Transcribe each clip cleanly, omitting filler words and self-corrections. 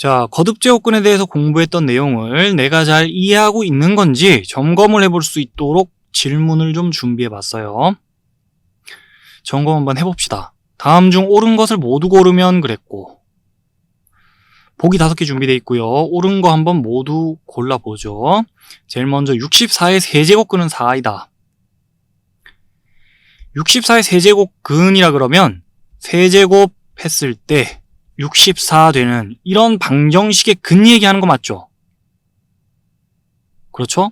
자, 거듭제곱근에 대해서 공부했던 내용을 내가 잘 이해하고 있는 건지 점검을 해볼 수 있도록 질문을 좀 준비해 봤어요. 점검 한번 해봅시다. 다음 중 옳은 것을 모두 고르면 그랬고, 보기 5개 준비되어 있고요. 옳은 거 한번 모두 골라보죠. 제일 먼저 64의 세제곱근은 4이다. 64의 세제곱근이라 그러면 세제곱 했을 때 64 되는 이런 방정식의 근 얘기하는 거 맞죠? 그렇죠?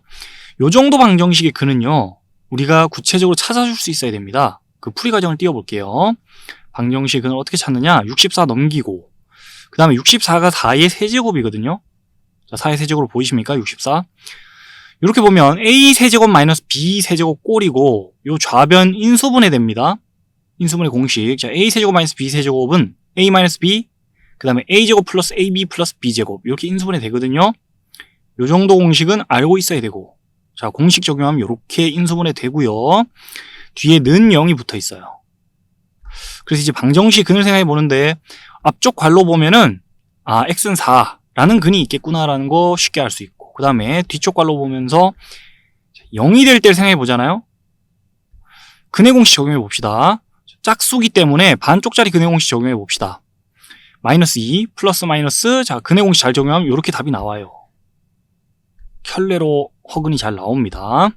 요 정도 방정식의 근은요, 우리가 구체적으로 찾아줄 수 있어야 됩니다. 그 풀이 과정을 띄워볼게요. 방정식의 근을 어떻게 찾느냐? 64 넘기고, 그 다음에 64가 4의 세제곱이거든요. 자, 4의 세제곱으로 보이십니까? 64. 이렇게 보면 a 세제곱 마이너스 b 세제곱 꼴이고, 요 좌변 인수분해 됩니다. 인수분해 공식. 자, a 세제곱 마이너스 b 세제곱은 a 마이너스 b, 그 다음에 a제곱 플러스 ab 플러스 b제곱, 이렇게 인수분해 되거든요. 요 정도 공식은 알고 있어야 되고, 자, 공식 적용하면 이렇게 인수분해 되고요. 뒤에 는 0이 붙어 있어요. 그래서 이제 방정식 근을 생각해 보는데, 앞쪽 괄로 보면은 x는 4라는 근이 있겠구나라는 거 쉽게 알 수 있고, 그 다음에 뒤쪽 괄로 보면서 0이 될 때를 생각해 보잖아요. 근의 공식 적용해 봅시다. 짝수기 때문에 반쪽짜리 근의 공식 적용해 봅시다. 마이너스 2 플러스 마이너스, 자, 근의 공식 잘 적용하면 이렇게 답이 나와요. 켤레로 허근이 잘 나옵니다.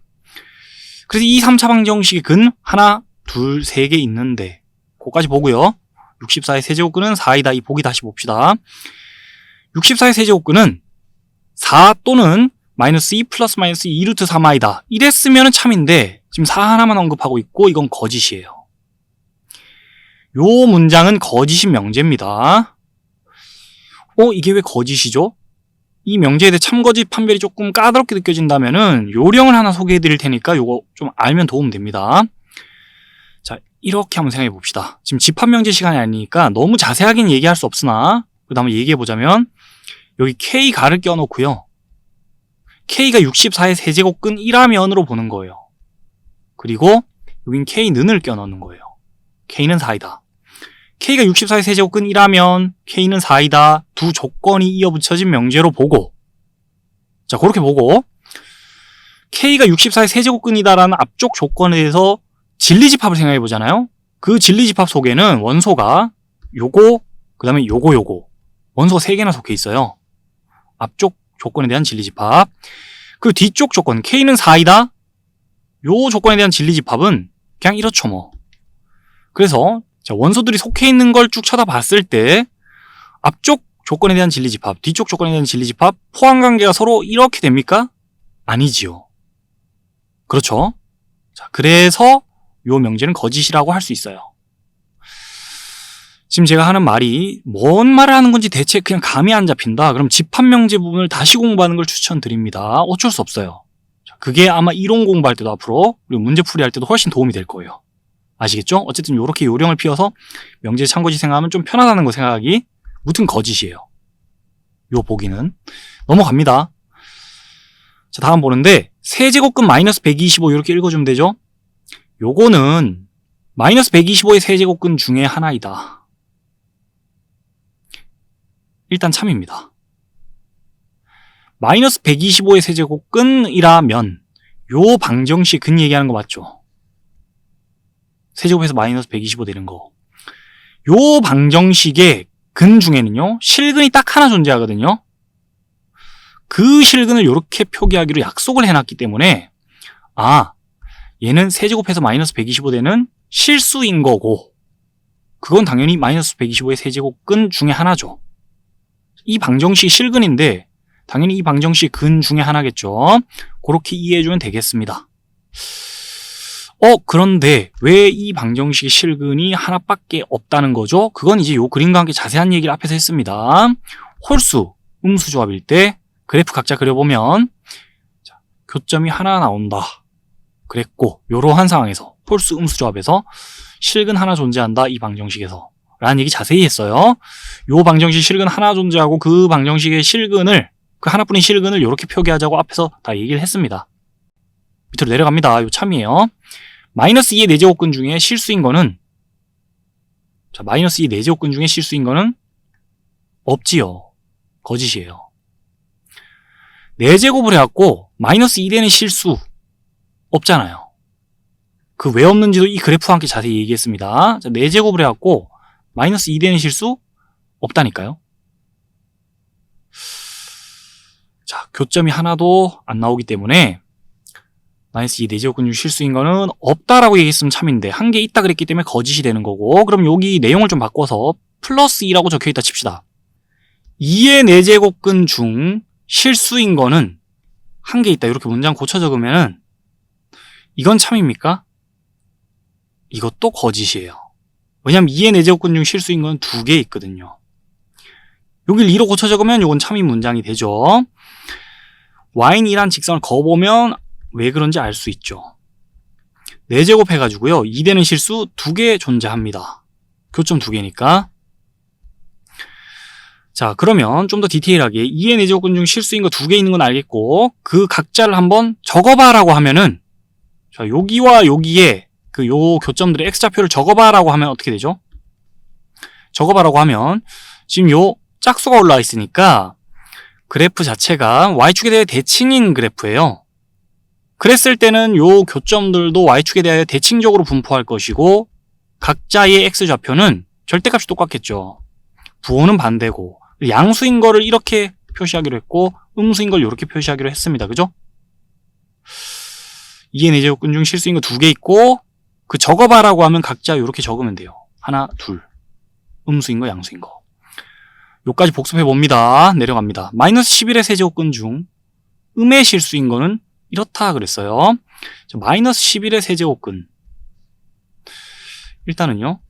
그래서 이 3차 방정식의 근 하나, 둘, 3개 있는데 그거까지 보고요. 64의 세제곱근은 4이다. 이 보기 다시 봅시다. 64의 세제곱근은 4 또는 마이너스 2 플러스 마이너스 2루트 3i다. 이랬으면 참인데 지금 4 하나만 언급하고 있고 이건 거짓이에요. 요 문장은 거짓인 명제입니다. 이게 왜 거짓이죠? 이 명제에 대해 참거짓 판별이 조금 까다롭게 느껴진다면은 요령을 하나 소개해 드릴 테니까 요거 좀 알면 도움 됩니다. 자, 이렇게 한번 생각해 봅시다. 지금 집합명제 시간이 아니니까 너무 자세하게는 얘기할 수 없으나 그 다음에 얘기해 보자면, 여기 k 가를 껴놓고요. k가 64의 세제곱근이라면으로 보는 거예요. 그리고 여긴 k는을 껴넣는 거예요. k는 4이다. k가 64의 세제곱근이라면 k는 4이다. 두 조건이 이어붙여진 명제로 보고, 자, 그렇게 보고 k가 64의 세제곱근이다라는 앞쪽 조건에 대해서 진리집합을 생각해 보잖아요. 그 진리집합 속에는 원소가 요거, 그 다음에 요거 원소가 3개나 속해 있어요. 앞쪽 조건에 대한 진리집합. 그 뒤쪽 조건 k는 4이다. 요 조건에 대한 진리집합은 그냥 이렇죠 뭐. 그래서 자, 원소들이 속해 있는 걸 쭉 쳐다봤을 때 앞쪽 조건에 대한 진리집합, 뒤쪽 조건에 대한 진리집합, 포함관계가 서로 이렇게 됩니까? 아니지요. 그렇죠? 자, 그래서 요 명제는 거짓이라고 할 수 있어요. 지금 제가 하는 말이 뭔 말을 하는 건지 대체 그냥 감이 안 잡힌다. 그럼 집합명제 부분을 다시 공부하는 걸 추천드립니다. 어쩔 수 없어요. 그게 아마 이론 공부할 때도 앞으로, 그리고 문제풀이 할 때도 훨씬 도움이 될 거예요. 아시겠죠? 어쨌든 이렇게 요령을 피워서 명제 참고지 생각하면 좀 편하다는 거 생각하기, 무튼 거짓이에요. 요 보기는. 넘어갑니다. 자, 다음 보는데 세제곱근 마이너스 125 이렇게 읽어주면 되죠? 요거는 마이너스 125의 세제곱근 중에 하나이다. 일단 참입니다. 마이너스 125의 세제곱근이라면 요 방정식 근 얘기하는 거 맞죠? 세제곱해서 마이너스 125 되는 거. 요 방정식의 근 중에는요, 실근이 딱 하나 존재하거든요. 그 실근을 이렇게 표기하기로 약속을 해놨기 때문에, 얘는 세제곱해서 마이너스 125 되는 실수인 거고, 그건 당연히 마이너스 125의 세제곱근 중에 하나죠. 이 방정식이 실근인데 당연히 이 방정식 근 중에 하나겠죠. 그렇게 이해해주면 되겠습니다. 그런데 왜 이 방정식의 실근이 하나밖에 없다는 거죠? 그건 이제 요 그림과 함께 자세한 얘기를 앞에서 했습니다. 홀수, 음수 조합일 때 그래프 각자 그려보면, 자, 교점이 하나 나온다 그랬고, 요러한 상황에서 홀수, 음수 조합에서 실근 하나 존재한다, 이 방정식에서 라는 얘기 자세히 했어요. 요 방정식 실근 하나 존재하고 그 방정식의 실근을, 그 하나뿐인 실근을 이렇게 표기하자고 앞에서 다 얘기를 했습니다. 밑으로 내려갑니다. 요 참이에요. 마이너스 2의 4제곱근 중에 실수인 거는, 자, 마이너스 2 4제곱근 중에 실수인 거는 없지요. 거짓이에요. 4제곱을 해갖고 마이너스 2되는 실수 없잖아요. 그 왜 없는지도 이 그래프와 함께 자세히 얘기했습니다. 자, 4제곱을 해갖고 마이너스 2되는 실수 없다니까요. 자, 교점이 하나도 안 나오기 때문에 마이너스 2 4제곱근 중 실수인 거는 없다라고 얘기했으면 참인데 한 개 있다 그랬기 때문에 거짓이 되는 거고, 그럼 여기 내용을 좀 바꿔서 플러스 2라고 적혀있다 칩시다. 2의 4제곱근 중 실수인 거는 한 개 있다 이렇게 문장 고쳐 적으면은 이건 참입니까? 이것도 거짓이에요. 왜냐면 2의 4제곱근 중 실수인 건 2개 있거든요. 여길 2로 고쳐 적으면 이건 참인 문장이 되죠. y이란 직선을 그어보면 왜 그런지 알 수 있죠. 4제곱 해가지고요 2되는 실수 2개 존재합니다. 교점 2개니까. 자, 그러면 좀 더 디테일하게 2의 4제곱근 중 실수인 거 2개 있는 건 알겠고, 그 각자를 한번 적어봐 라고 하면은, 자, 여기와 여기에 요 교점들의 x좌표를 적어봐 라고 하면 어떻게 되죠? 적어봐 라고 하면 지금 요 짝수가 올라와 있으니까 그래프 자체가 y축에 대해 대칭인 그래프예요. 그랬을 때는 요 교점들도 y축에 대하여 대칭적으로 분포할 것이고, 각자의 x좌표는 절대값이 똑같겠죠. 부호는 반대고, 양수인 거를 이렇게 표시하기로 했고 음수인 걸 이렇게 표시하기로 했습니다. 그죠? 2의 4제곱근 중 실수인 거 2개 있고, 그 적어봐라고 하면 각자 이렇게 적으면 돼요. 하나, 둘. 음수인 거, 양수인 거. 요까지 복습해 봅니다. 내려갑니다. 마이너스 11의 세제곱근 중 음의 실수인 거는 이렇다 그랬어요. 마이너스 11의 세제곱근. 일단은요,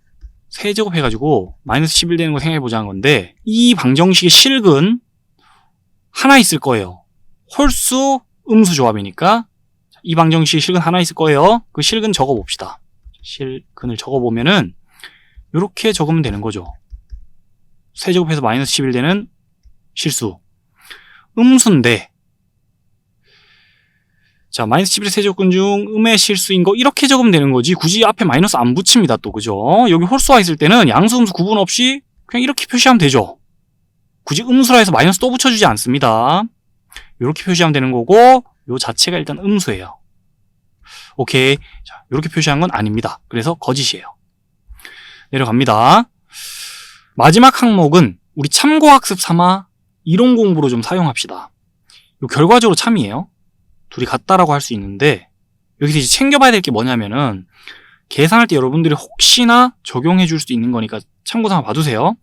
세제곱 해가지고 마이너스 11 되는 거 생각해보자는 건데, 이 방정식의 실근 하나 있을 거예요. 홀수 음수 조합이니까 이 방정식의 실근 하나 있을 거예요. 그 실근 적어봅시다. 실근을 적어보면은 이렇게 적으면 되는 거죠. 세제곱해서 마이너스 11 되는 실수 음수인데, 자, 마이너스 11의 세제곱근 중 음의 실수인 거 이렇게 적으면 되는 거지 굳이 앞에 마이너스 안 붙입니다 또. 그죠? 여기 홀수가 있을 때는 양수 음수 구분 없이 그냥 이렇게 표시하면 되죠. 굳이 음수라 해서 마이너스 또 붙여주지 않습니다. 이렇게 표시하면 되는 거고, 요 자체가 일단 음수예요. 오케이. 자, 이렇게 표시한 건 아닙니다. 그래서 거짓이에요. 내려갑니다. 마지막 항목은 우리 참고학습 삼아 이론 공부로 좀 사용합시다. 요 결과적으로 참이에요. 둘이 같다라고 할 수 있는데, 여기서 이제 챙겨봐야 될 게 뭐냐면은, 계산할 때 여러분들이 혹시나 적용해 줄 수도 있는 거니까 참고 삼아 봐두세요.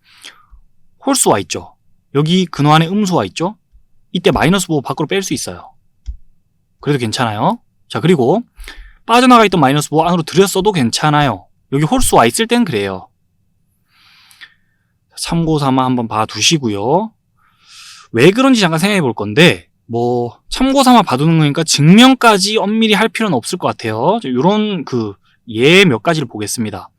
홀수와 있죠. 여기 근호 안에 음수와 있죠. 이때 마이너스 부호 밖으로 뺄 수 있어요. 그래도 괜찮아요. 자, 그리고 빠져나가 있던 마이너스 부호 안으로 들였어도 괜찮아요. 여기 홀수와 있을 땐 그래요. 참고 삼아 한번 봐두시고요. 왜 그런지 잠깐 생각해 볼 건데, 뭐 참고 삼아 봐두는 거니까 증명까지 엄밀히 할 필요는 없을 것 같아요. 이런 예 몇 가지를 보겠습니다.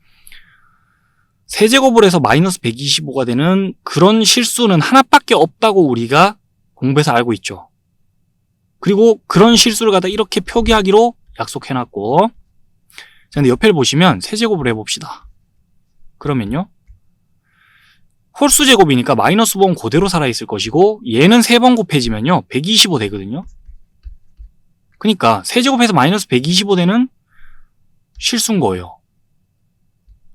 세제곱을 해서 마이너스 125가 되는 그런 실수는 하나밖에 없다고 우리가 공부해서 알고 있죠. 그리고 그런 실수를 갖다 이렇게 표기하기로 약속해놨고, 자, 근데 옆에 보시면 세제곱을 해봅시다. 그러면요, 홀수 제곱이니까 마이너스 부호는 그대로 살아있을 것이고, 얘는 3번 곱해지면요 125 되거든요. 그러니까 세제곱해서 마이너스 125 되는 실수인 거예요.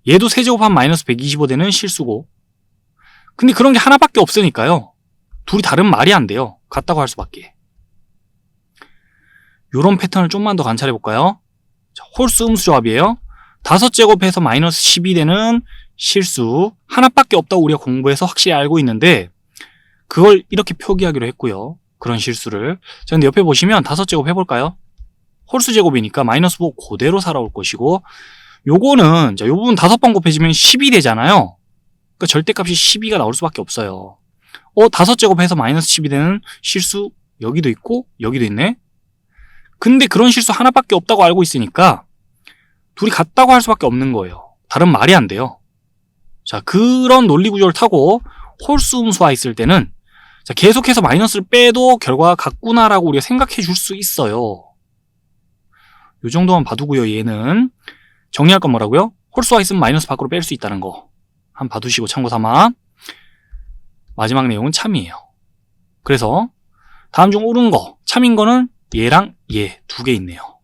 얘도 세제곱하면 마이너스 125 되는 실수고, 근데 그런 게 하나밖에 없으니까요 둘이 다른 말이 안 돼요. 같다고 할 수밖에. 요런 패턴을 좀만 더 관찰해 볼까요? 홀수 음수 조합이에요. 5제곱해서 마이너스 12 되는 실수 하나밖에 없다고 우리가 공부해서 확실히 알고 있는데, 그걸 이렇게 표기하기로 했고요. 그런 실수를. 자, 근데 옆에 보시면 5제곱 해볼까요? 홀수 제곱이니까 마이너스 부호 그대로 살아올 것이고, 요거는 자, 요 부분 5번 곱해지면 10이 되잖아요. 그러니까 절대값이 12가 나올 수밖에 없어요. 5제곱해서 마이너스 10이 되는 실수 여기도 있고 여기도 있네. 근데 그런 실수 하나밖에 없다고 알고 있으니까 둘이 같다고 할 수밖에 없는 거예요. 다른 말이 안 돼요. 자, 그런 논리 구조를 타고 홀수 음수화 있을 때는, 자, 계속해서 마이너스를 빼도 결과가 같구나라고 우리가 생각해 줄 수 있어요. 요 정도만 봐두고요. 얘는 정리할 건 뭐라고요? 홀수화 있으면 마이너스 밖으로 뺄 수 있다는 거 한번 봐두시고 참고 삼아. 마지막 내용은 참이에요. 그래서 다음 중 옳은 거, 참인 거는 얘랑 얘 두 개 있네요.